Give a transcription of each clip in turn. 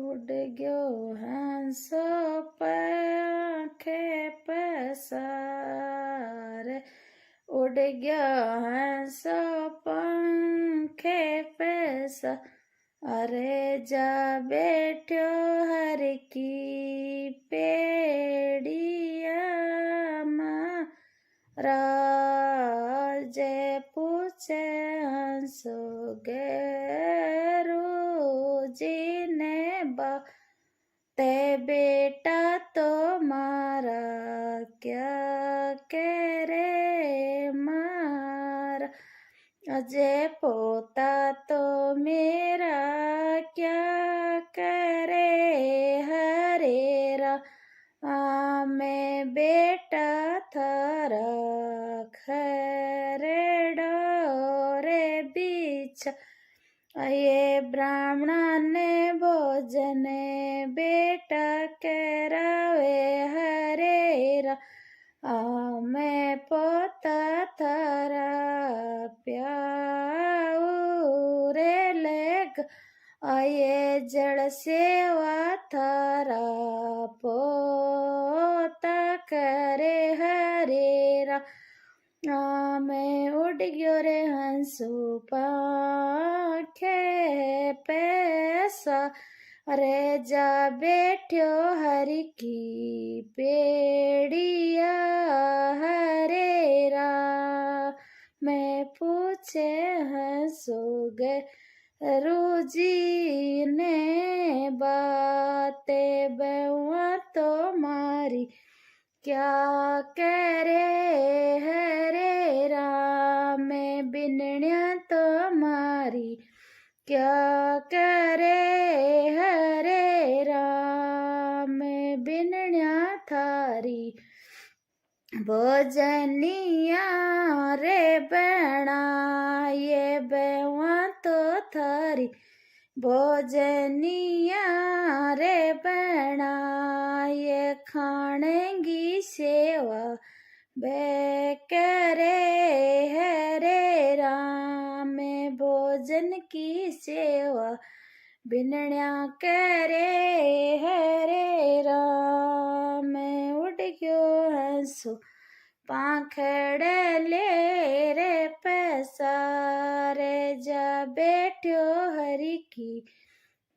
उड़ गयो हंसो पंखे पसार। उड़ गयो हंसो पंखे पसार। अरे जा बैठो हर की पेड़िया माँ राजे पूछे हंसो गेरू जी ने बा ते बेटा तो मारा क्या करे मारा। अजय पोता तो मेरा क्या करे हरेरा। मैं बेटा थारा खरेड़ो रे बीच। ये ब्राह्मण ने भोजन बेटा करावे हरेरा। मैं पोता थारा प्याऊ रे लेग। ये जड़ सेवा थारा पोता करे हरेरा। मैं उड़ गयो रे हंसू पंखे पैसा। अरे जा बैठो हरि की पेड़िया हरेरा। मैं पूछे हंसो गुरुजी ने बातें बहुआ तो मारी क्या करे हरे राम। मैं बिननिया तो मारी क्या करे हरे राम। मैं बिननिया थारी भोजनिया रे बना। ये बेवा तो थारी भोजनिया रे बना। ये खानेगी सेवा बे करे हरे राम। में भोजन की सेवा बिननिया करे हरे राम। मैं उड़ गयो हंसो पाखड़े ले रे पैसारे। जा बैठो हरि की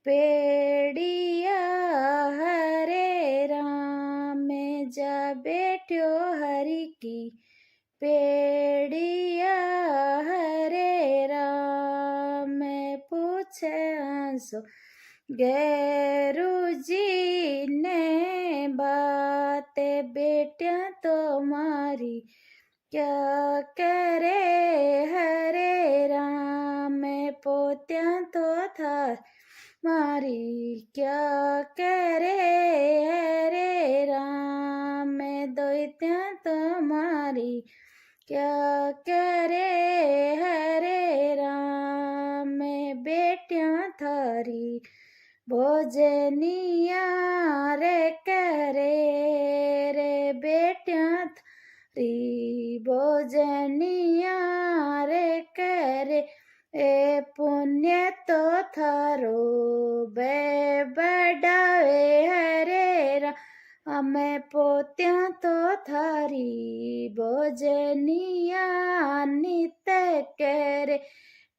पेड़िया हरे राम। में जा बैठो हरि की पेड़िया हरे राम। मैं पूछे हंसो गुरुजी ने बातें बेटियां तो मारी क्या करे हरे राम। मैं पोत्यां तो था मारी क्या करे हरे राम। मैं दोत्यां तो मारी क्या करे हरे राम। मैं बेटियां थारी भोजनिया रे करे रे बेटियां थारी भोजनिया रे करे। ए पुण्य तो थारो बे बढ़ावे हरे राम। मैं पोत्या तो थारी भोजनिया नित करे।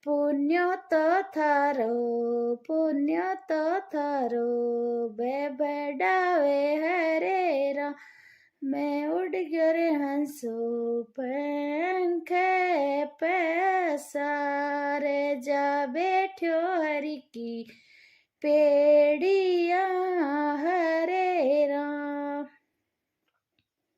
पुण्य तो थारो बे बढ़ावे हरे राम। मैं उड़ गयो रे हंसो पंखे पैसारे। जा बैठो हरि की पेड़िया हरे